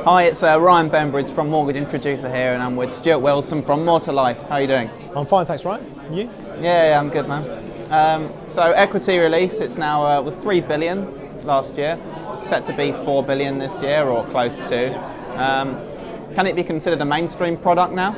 Hi, it's Ryan Benbridge from Mortgage Introducer here, and I'm with Stu Wilson from More to Life. How are you doing? I'm fine, thanks, Ryan. And you? Yeah, I'm good, man. So equity release, it's now was 3 billion last year, set to be 4 billion this year or close to. Can it be considered a mainstream product now?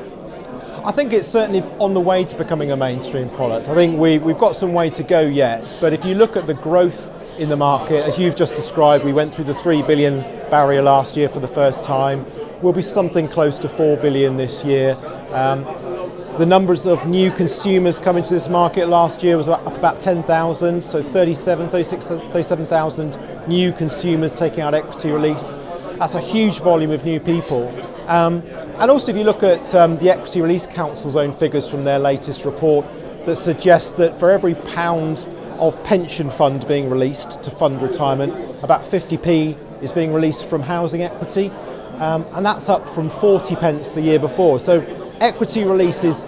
I think it's certainly on the way to becoming a mainstream product. I think we've got some way to go yet, but if you look at the growth in the market, as you've just described, we went through the 3 billion barrier last year for the first time. We'll be something close to 4 billion this year. The numbers of new consumers coming to this market last year was up about 10,000, so 37,000 new consumers taking out equity release. That's a huge volume of new people. And also if you look at the Equity Release Council's own figures from their latest report that suggests that for every pound of pension fund being released to fund retirement, about 50p is being released from housing equity, and that's up from 40 pence the year before. So equity release is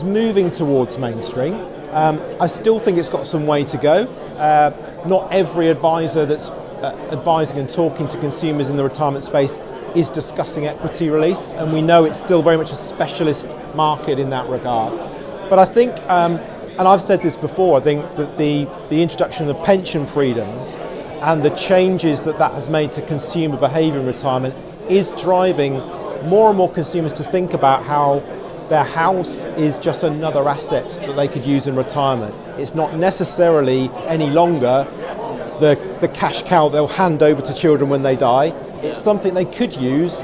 moving towards mainstream. I still think it's got some way to go. Not every advisor that's advising and talking to consumers in the retirement space is discussing equity release, and we know it's still very much a specialist market in that regard. But I think, and I've said this before, I think that the introduction of pension freedoms and the changes that has made to consumer behaviour in retirement is driving more and more consumers to think about how their house is just another asset that they could use in retirement. It's not necessarily any longer the cash cow they'll hand over to children when they die. It's something they could use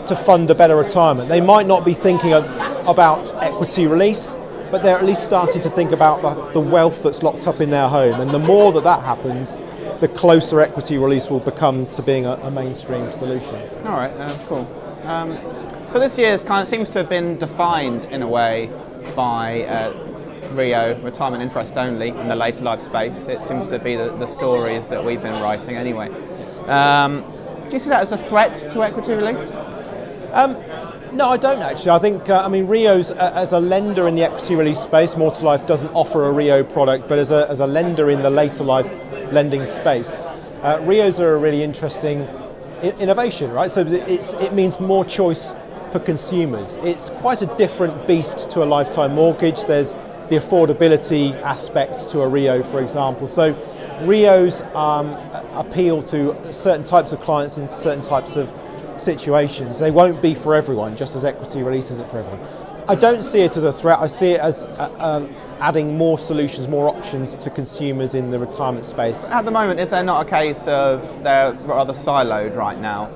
to fund a better retirement. They might not be thinking about equity release, but they're at least starting to think about the wealth that's locked up in their home. And the more that happens, the closer equity release will become to being a mainstream solution. All right, cool. So this year's kind of seems to have been defined in a way by Rio, retirement interest only, in the later life space. It seems to be the stories that we've been writing anyway. Do you see that as a threat to equity release? No, I don't actually. I think, Rio's, as a lender in the equity release space, More to Life doesn't offer a Rio product, but as a lender in the later life lending space, Rios are a really interesting innovation, right? So it means more choice for consumers. It's quite a different beast to a lifetime mortgage. There's the affordability aspect to a Rio, for example. So Rios appeal to certain types of clients in certain types of situations. They won't be for everyone, just as equity release isn't for everyone. I don't see it as a threat. I see it as adding more solutions, more options to consumers in the retirement space. At the moment, is there not a case of they're rather siloed right now?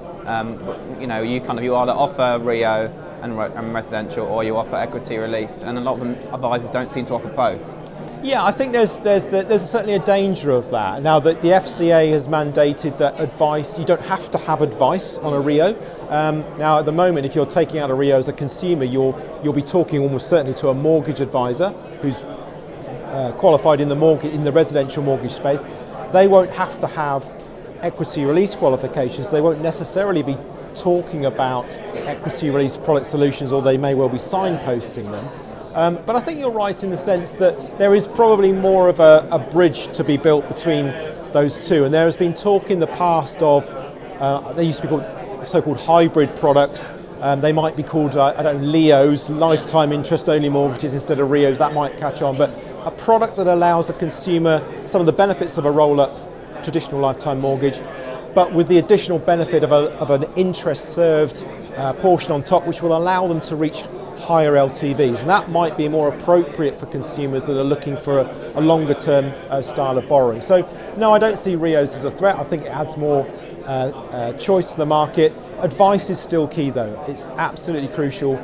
You either offer Rio and residential, or you offer equity release, and a lot of them advisors don't seem to offer both. Yeah, I think there's certainly a danger of that. Now that the FCA has mandated that you don't have to have advice on a Rio. Now at the moment, if you're taking out a Rio as a consumer, you'll be talking almost certainly to a mortgage advisor who's qualified in the residential mortgage space. They won't have to have equity release qualifications. They won't necessarily be talking about equity release product solutions, or they may well be signposting them. But I think you're right in the sense that there is probably more of a bridge to be built between those two. And there has been talk in the past of, they used to be called so-called hybrid products. They might be called, Leos, lifetime interest-only mortgages instead of Rios. That might catch on. But a product that allows a consumer some of the benefits of a roll-up traditional lifetime mortgage, but with the additional benefit of an interest-served portion on top, which will allow them to reach higher LTVs, and that might be more appropriate for consumers that are looking for a longer term style of borrowing. So no, I don't see Rios as a threat. I think it adds more choice to the market. Advice is still key though. It's absolutely crucial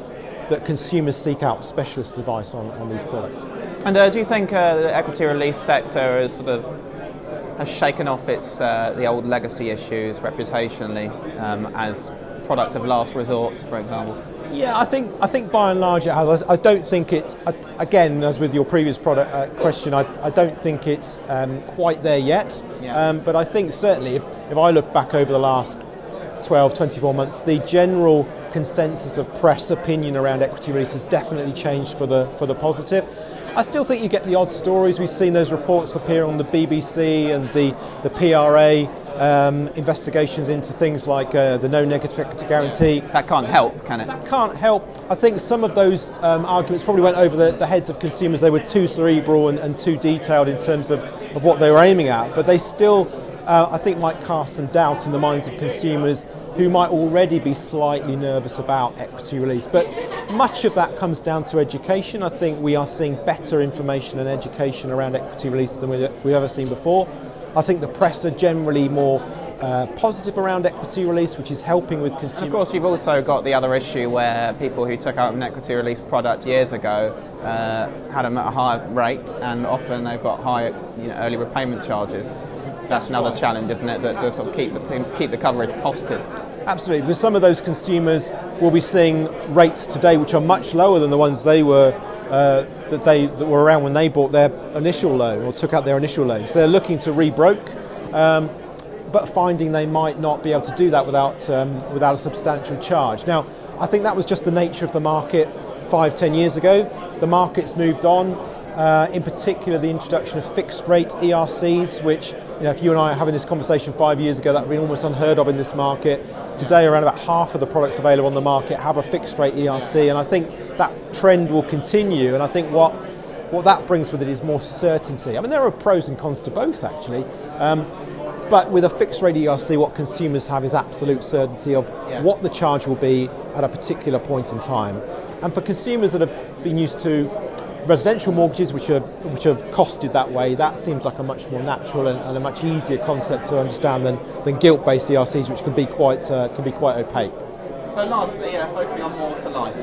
that consumers seek out specialist advice on these products. And do you think the equity release sector has shaken off the old legacy issues reputationally as product of last resort, for example? Yeah, I think by and large it has. I don't think again, as with your previous product question, I don't think it's quite there yet. Yeah. But I think certainly if I look back over the last 12, 24 months, the general consensus of press opinion around equity release has definitely changed for the positive. I still think you get the odd stories. We've seen those reports appear on the BBC and the PRA investigations into things like the no negative equity guarantee. That can't help, can it? That can't help. I think some of those arguments probably went over the heads of consumers. They were too cerebral and too detailed in terms of what they were aiming at, but they still, I think, might cast some doubt in the minds of consumers who might already be slightly nervous about equity release. But much of that comes down to education. I think we are seeing better information and education around equity release than we've ever seen before. I think the press are generally more positive around equity release, which is helping with consumers. Of course, you've also got the other issue where people who took out an equity release product years ago had them at a higher rate, and often they've got high early repayment charges. That's another challenge, isn't it, that to sort of keep the coverage positive. Absolutely, because some of those consumers will be seeing rates today which are much lower than the ones they were that were around when they bought their initial loan or took out their initial loan. So they're looking to rebroke, but finding they might not be able to do that without a substantial charge. Now, I think that was just the nature of the market 5-10 years ago. The market's moved on. In particular, the introduction of fixed rate ERCs, which, if you and I are having this conversation 5 years ago, that would be almost unheard of in this market. Today, around about half of the products available on the market have a fixed rate ERC, and I think that trend will continue. And I think what that brings with it is more certainty. I mean, there are pros and cons to both, actually. But with a fixed rate ERC, what consumers have is absolute certainty of what the charge will be at a particular point in time. And for consumers that have been used to residential mortgages, which have costed that way, that seems like a much more natural and a much easier concept to understand than gilt-based ERCs, which can be quite opaque. So lastly, focusing on more to life.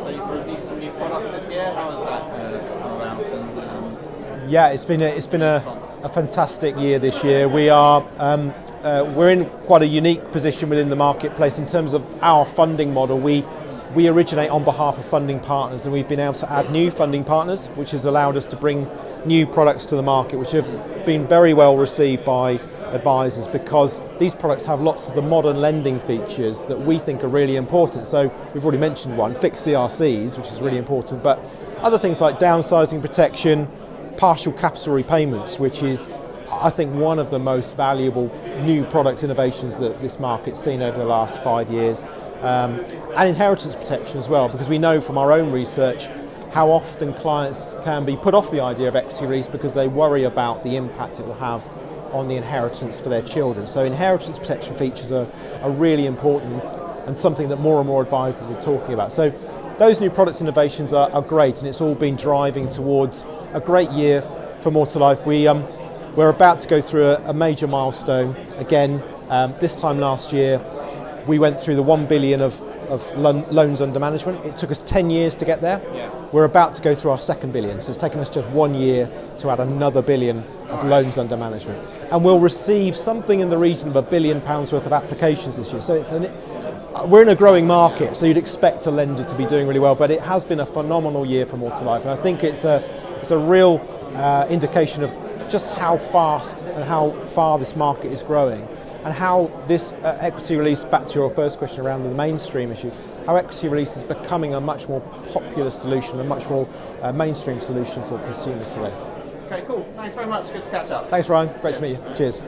So you've released some new products this year. How has that come about? Yeah, it's been a fantastic year this year. We're in quite a unique position within the marketplace in terms of our funding model. We originate on behalf of funding partners, and we've been able to add new funding partners, which has allowed us to bring new products to the market, which have been very well received by advisors, because these products have lots of the modern lending features that we think are really important. So we've already mentioned one, fixed CRCs, which is really important, but other things like downsizing protection, partial capital repayments, which is, I think, one of the most valuable new product innovations that this market's seen over the last 5 years. And inheritance protection as well, because we know from our own research how often clients can be put off the idea of equity release because they worry about the impact it will have on the inheritance for their children. So inheritance protection features are really important and something that more and more advisors are talking about. So those new product innovations are great, and it's all been driving towards a great year for More to Life. We're about to go through a major milestone again. This time last year, we went through the 1 billion of loans under management. It took us 10 years to get there. Yeah. We're about to go through our 2nd billion, so it's taken us just 1 year to add another billion of loans under management. And we'll receive something in the region of £1 billion worth of applications this year. So we're in a growing market, so you'd expect a lender to be doing really well, but it has been a phenomenal year for More to Life, and I think it's a real indication of just how fast and how far this market is growing, and how this equity release, back to your first question around the mainstream issue, how equity release is becoming a much more popular solution, a much more mainstream solution for consumers today. Okay, cool. Thanks very much. Good to catch up. Thanks, Ryan. Great to meet you. Cheers.